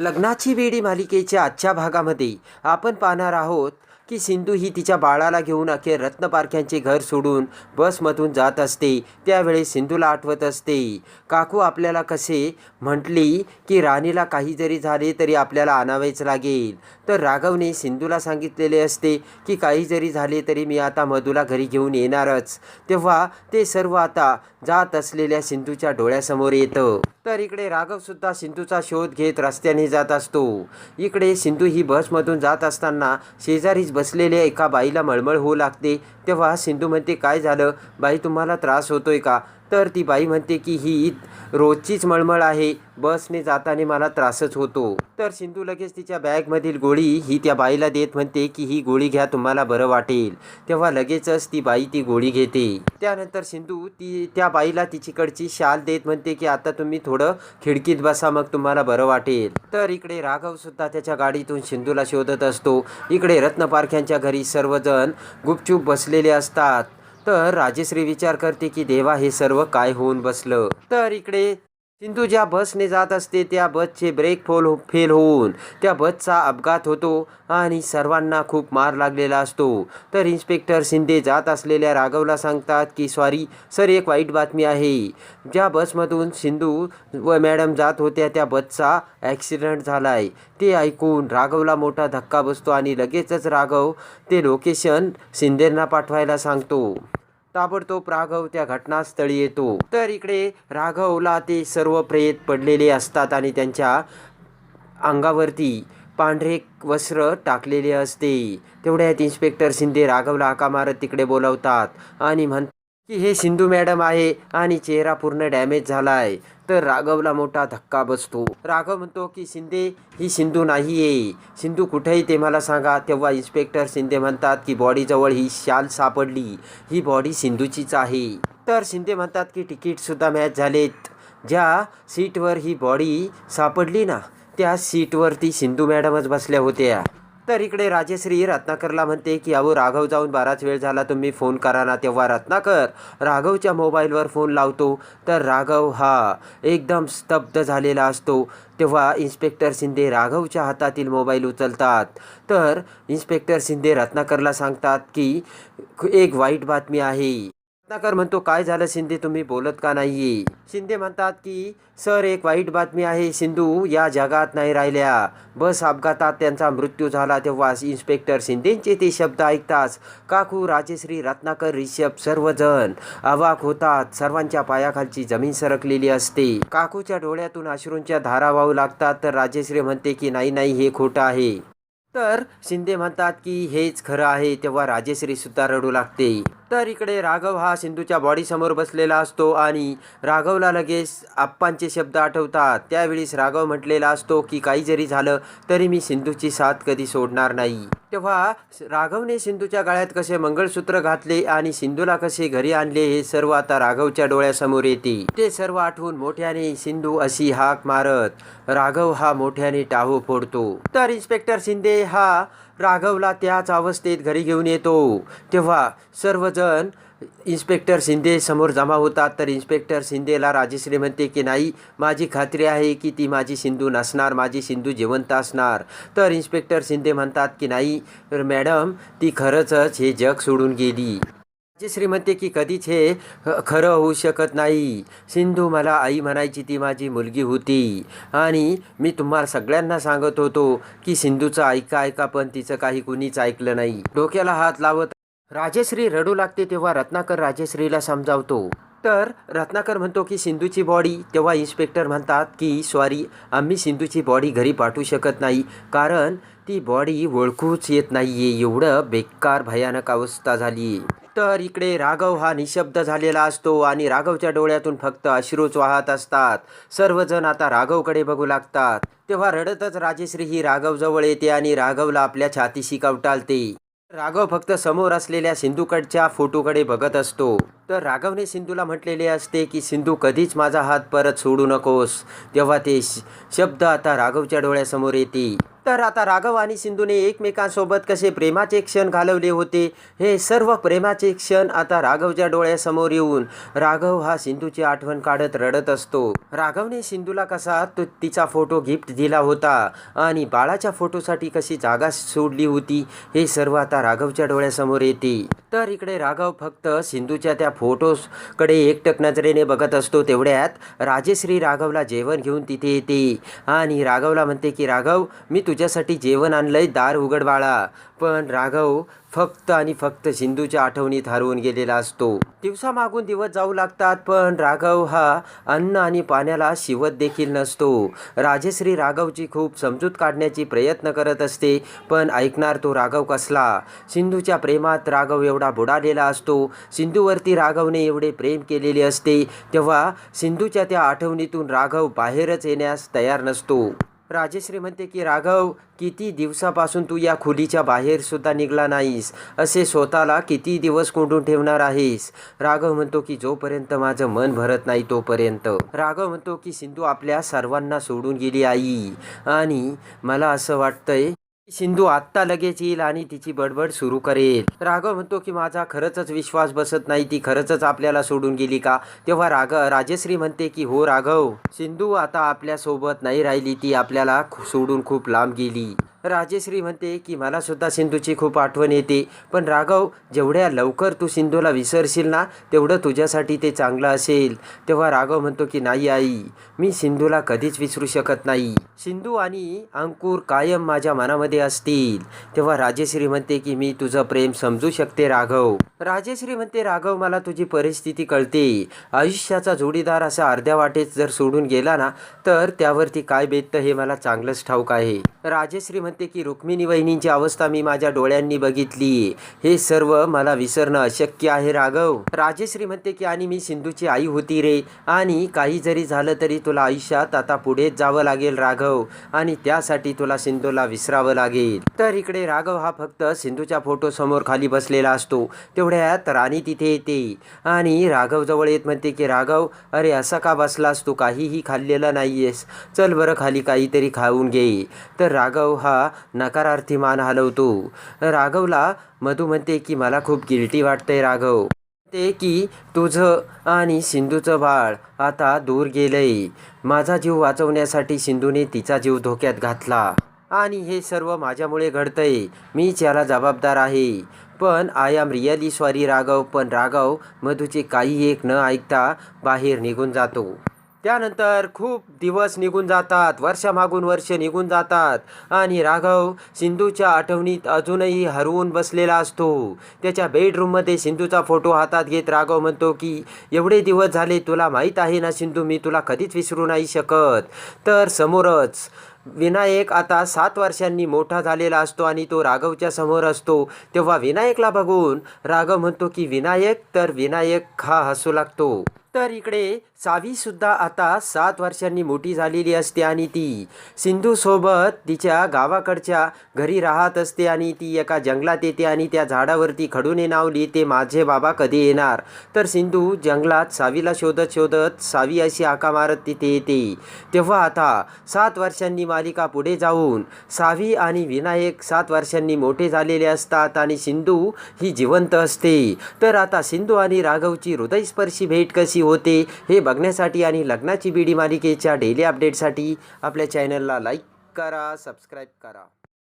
लग्नाची बेडी मालिकेच्या आजच्या भागामध्ये आपण पाहणार आहोत की सिंधू ही तिच्या बाळाला घेऊन अखेर रत्नपारख्यांचे घर सोडून बसमधून जात असते. त्यावेळेस सिंधूला आठवत असते, काकू आपल्याला कसे म्हटली की राणीला काही जरी झाले तरी आपल्याला आणावेच लागेल. तर राघवने सिंधूला सांगितलेले असते की काही जरी झाले तरी मी आता मधूला घरी घेऊन येणारच. तेव्हा ते सर्व आता जात असलेल्या सिंधूच्या डोळ्यासमोर येतं. तर इकडे राघवसुद्धा सिंधूचा शोध घेत रस्त्याने जात असतो. इकडे सिंधू ही बसमधून जात असताना शेजारीच बसलेल्या एका बाईला मळमळ होऊ लागते. तेव्हा सिंधू म्हणते, काय झालं बाई, तुम्हाला त्रास होतोय का? तर ती बाई म्हणते की ही रोजचीच मळमळ आहे, बसने जाताना मला त्रासच होतो. तर सिंधू लगेच तिच्या बॅगमधील गोळी ही त्या बाईला देत म्हणते की ही गोळी घ्या, तुम्हाला बरं वाटेल. तेव्हा लगेचच ती बाई ती गोळी घेते. त्यानंतर सिंधू त्या बाईला तिच्याकडची शाल देत म्हणते की आता तुम्ही थोडं खिडकीत बसा, मग तुम्हाला बरं वाटेल. तर इकडे राघव सुद्धा त्याच्या गाडीतून सिंधूला शोधत असतो. इकडे रत्नपारख्यांच्या घरी सर्वजण गुपचूप बसलेले असतात. तर राजेश्री विचार करते की देवा, हे सर्व काय होऊन बसलं. तर इकडे सिंधू ज्या बसने जात असते त्या बसचे ब्रेक फेल होऊन त्या बसचा अपघात होतो आणि सर्वांना खूप मार लागलेला असतो. तर इन्स्पेक्टर शिंदे जात असलेल्या राघवला सांगतात की सॉरी सर, एक वाईट बातमी आहे. ज्या बसमधून सिंधू व मॅडम जात होत्या त्या बसचा ॲक्सिडेंट झाला आहे. ते ऐकून राघवला मोठा धक्का बसतो आणि लगेचच राघव ते लोकेशन शिंदेंना पाठवायला सांगतो. ताबडतोब राघव त्या घटनास्थळी येतो. तर इकडे राघवला ते सर्व प्रेत पडलेले असतात आणि त्यांच्या अंगावरती पांढरे वस्त्र टाकलेले असते. तेवढ्यात इन्स्पेक्टर शिंदे राघवला हाका मारत तिकडे बोलवतात आणि म्हणतात की हे सिंधू मॅडम आहे आणि चेहरा पूर्ण डॅमेज झाला आहे. तर राघवला मोठा धक्का बसतो. राघव म्हणतो की शिंदे, ही सिंधू नाही आहे, सिंधू कुठेही ते मला सांगा. तेव्हा इन्स्पेक्टर शिंदे म्हणतात की बॉडीजवळ ही शाल सापडली, ही बॉडी सिंधूचीच आहे. तर शिंदे म्हणतात की तिकीटसुद्धा मॅच झालेत. ज्या सीटवर ही बॉडी सापडली ना, त्या सीटवरती सिंधू मॅडमच बसल्या होत्या. तर इकडे राजेश्री रत्नाकरला म्हणते की अहो, राघव जाऊन बराच वेळ झाला, तुम्ही फोन करा ना. तेव्हा रत्नाकर राघवच्या मोबाईलवर फोन लावतो. तर राघव हा एकदम स्तब्ध झालेला असतो. तेव्हा इन्स्पेक्टर शिंदे राघवच्या हातातील मोबाईल उचलतात. तर इन्स्पेक्टर शिंदे रत्नाकरला सांगतात की एक वाईट बातमी आहे. रत्नाकर म्हणतो, काय झालं शिंदे, तुम्ही बोलत का नाहीये? शिंदे म्हणतात की सर, एक वाईट बातमी आहे, सिंधू या जगात नाही राहिल्या, बस अपघातात त्यांचा मृत्यू झाला. तेव्हा इन्स्पेक्टर शिंदेंचे ते शब्द ऐकताच काकू, राजेश्री, रत्नाकर, रिषभ सर्वजण अवाक होतात. सर्वांच्या पायाखालची जमीन सरकलेली असते. काकूच्या डोळ्यातून अश्रूंच्या धारा वाहू लागतात. तर राजेश्री म्हणते की नाही नाही, हे खोटं आहे. तर शिंदे म्हणतात की हेच खरं आहे. तेव्हा राजेश्री सुद्धा रडू लागते. तर इकडे राघव हा सिंधूच्या बॉडीसमोर बसलेला असतो आणि राघवला लगेच आप्पांचे शब्द आठवतात. त्यावेळीस राघव म्हटलेला असतो की काही जरी झालं तरी मी सिंधूची साथ कधी सोडणार नाही. तेव्हा राघवने सिंधूच्या गळ्यात कसे मंगळसूत्र घातले आणि सिंधूला कसे घरी आणले हे सर्व आता राघवच्या डोळ्यासमोर येते. ते सर्व आठवून मोठ्याने सिंधू अशी हाक मारत राघव हा मोठ्याने टाहो फोडतो. तर इन्स्पेक्टर शिंदे हा राघवला त्याच अवस्थेत घरी घेऊन येतो. तेव्हा सर्वजण इन्स्पेक्टर शिंदे समोर जमा होतात. तर इन्स्पेक्टर शिंदेला राजेश्री म्हणते की नाही, माझी खात्री आहे की ती माझी सिंधू नसणार, माझी सिंधू जिवंत असणार. तर इन्स्पेक्टर शिंदे म्हणतात की नाही मॅडम, ती खरंच हे जग सोडून गेली. राजेश्री म्हणते की कधीच हे खरं होऊ शकत नाही. सिंधू मला आई म्हणायची, ती माझी मुलगी होती आणि मी तुम्हाला सगळ्यांना सांगत होतो की सिंधूचं ऐका, पण तिचं काही कुणीच ऐकलं नाही. डोक्याला हात लावत राजेश्री रडू लागते. तेव्हा रत्नाकर राजेश्रीला समजावतो. तर रत्नाकर म्हणतो की सिंधूची बॉडी. तेव्हा इन्स्पेक्टर म्हणतात की सॉरी, आम्ही सिंधूची बॉडी घरी पाठवू शकत नाही, कारण ती बॉडी ओळखूच येत नाहीये, एवढं बेकार भयानक अवस्था झाली. तर इकडे राघव हा निशब्द झालेला असतो आणि राघवच्या डोळ्यातून फक्त अश्रूच वाहत असतात. सर्वजण आता राघवकडे बघू लागतात. तेव्हा रडतच राजेश्री ही राघवजवळ येते आणि राघवला आपल्या छातीशी कवटाळते. राघव फक्त समोर असलेल्या सिंधूकडच्या फोटोकडे बघत असतो. तर राघवने सिंधूला म्हटलेले असते की सिंधू, कधीच माझा हात परत सोडू नकोस. तेव्हा ते शब्द आता राघवच्या डोळ्यासमोर येते. तर आता राघव आणि सिंधूने एकमेकांसोबत कसे प्रेमाचे क्षण घालवले होते, हे सर्व प्रेमाचे क्षण आता राघवच्या डोळ्यासमोर येऊन राघव हा सिंधूची आठवण काढत रडत असतो. राघवने सिंधूला कसा तिचा फोटो गिफ्ट दिला होता आणि बाळाच्या फोटोसाठी कशी जागा सोडली होती, हे सर्व आता राघवच्या डोळ्यासमोर येते. तर इकडे राघव फक्त सिंधूच्या त्या फोटोजकडे एकटक नजरेने बघत असतो. तेवढ्यात राजेश्री राघवला जेवण घेऊन तिथे येते आणि राघवला म्हणते की राघव, मी तुझ्यासाठी जेवण आणलंय, दार उघड बाळा. पण राघव फक्त आणि फक्त सिंधूच्या आठवणीत हरवून गेलेला असतो. दिवसामागून दिवस जाऊ लागतात, पण राघव हा अन्न आणि पाण्याला शिवत देखील नसतो. राजेश्री राघवची खूप समजूत काढण्याची प्रयत्न करत असते, पण ऐकणार तो राघव कसला. सिंधूच्या प्रेमात राघव एवढा बुडालेला असतो. सिंधूवरती राघवने एवढे प्रेम केलेले असते, तेव्हा सिंधूच्या त्या आठवणीतून राघव बाहेरच येण्यास तयार नसतो. राजेश्री म्हणते की राघव, किती दिवसापासून तू या खोलीच्या बाहेर सुद्धा निघाला नाहीस, असे स्वतःला किती दिवस कोंडून ठेवणार आहेस. राघव म्हणतो की जोपर्यंत माझं मन भरत नाही तोपर्यंत. राघव म्हणतो की सिंधू आपल्या सर्वांना सोडून गेली आई, आणि मला असं वाटतंय सिंधू आत्ता लगेच येईल आणि तिची बडबड सुरू करेल. राघव म्हणतो की माझा खरंच विश्वास बसत नाही, ती खरंच आपल्याला सोडून गेली का. तेव्हा राजेश्री म्हणते की हो राघव, सिंधू आता आपल्यासोबत नाही राहिली, ती आपल्याला सोडून खूप लांब गेली. राजेश्री म्हणते की मला सुद्धा सिंधूची खूप आठवण येते, पण राघव, जेवढ्या लवकर तू सिंधूला विसरशील ना, तेवढं तुझ्यासाठी ते चांगलं असेल. तेव्हा राघव म्हणतो की नाही आई, मी सिंधूला कधीच विसरू शकत नाही. सिंधू आणि अंकुर कायम माझ्या मनामध्ये असतील. तेव्हा राजेश्री म्हणते की मी तुझं प्रेम समजू शकते राघव. राजेश्री म्हणते राघव, मला तुझी परिस्थिती कळते. आयुष्याचा जोडीदार असा अर्ध्या वाटेत जर सोडून गेला ना, तर त्यावरती काय बेततं हे मला चांगलंच ठाऊक आहे. राजेश्री म्हणते की रुक्मिणी वहिनींची अवस्था मी माझ्या डोळ्यांनी बघितली, हे सर्व मला विसरणं अशक्य आहे राघव. राजेश्री म्हणते की आणि मी सिंधूची आई होती रे, आणि काही जरी झालं तरी तुला आयुष्यात आता पुढेच जावं लागेल राघव, आणि त्यासाठी तुला सिंधूला विसरावं लागेल. तर इकडे राघव हा फक्त सिंधूच्या फोटो समोर खाली बसलेला असतो. तेवढ्यात राणी तिथे येते आणि राघव जवळ येत म्हणते की राघव, अरे असा का बसलास, तू काहीही खाल्लेलं नाहीयेस, चल बरं खाली काहीतरी खाऊन घे. तर राघव हा नकारार्थी मान हलवतो. राघवला मधू म्हणते की मला खूप गिल्टी वाटतंय राघव, ते की तुझं आणि सिंधूचं बाळ आता दूर गेलंय. माझा जीव वाचवण्यासाठी सिंधूने तिचा जीव धोक्यात घातला, आणि हे सर्व माझ्यामुळे घडतंय, मीच याला जबाबदार आहे. पण I am really sorry Raghav. पण राघव मधूचे काही एक न ऐकता बाहेर निघून जातो. त्यानंतर खूप दिवस निघून जातात, वर्षामागून वर्ष निघून जातात, आणि राघव सिंधूच्या आठवणीत अजूनही हरवून बसलेला असतो. त्याच्या बेडरूममध्ये सिंधूचा फोटो हातात घेत राघव म्हणतो की एवढे दिवस झाले, तुला माहीत आहे ना सिंधू, मी तुला कधीच विसरू नाही शकत. तर समोरच विनायक आता 7 वर्षांनी मोठा झालेला असतो आणि तो राघवच्या समोर असतो. तेव्हा विनायकला बघून राघव म्हणतो की विनायक, तर विनायक हा हसू लागतो. तर इकडे सावीसुद्धा आता 7 वर्षांनी मोठी झालेली असते आणि ती सिंधूसोबत तिच्या गावाकडच्या घरी राहत असते, आणि ती एका जंगलात येते आणि त्या झाडावरती खडूने नाव लिहिते, माझे बाबा कधी येणार. तर सिंधू जंगलात सावीला शोधत शोधत सावी अशी हाका मारत तिथे येते. तेव्हा आता 7 वर्षांनी मालिका पुढे जाऊन सावी आणि विनायक 7 वर्षांनी मोठे झालेले असतात आणि सिंधू ही जिवंत असते. तर आता सिंधू आणि राघवची हृदयस्पर्शी भेट कशी होते हे बघण्यासाठी आणि लग्नाची बीडी मालिकेच्या डेली अपडेटसाठी आपल्या चॅनलला लाईक करा, सबस्क्राईब करा.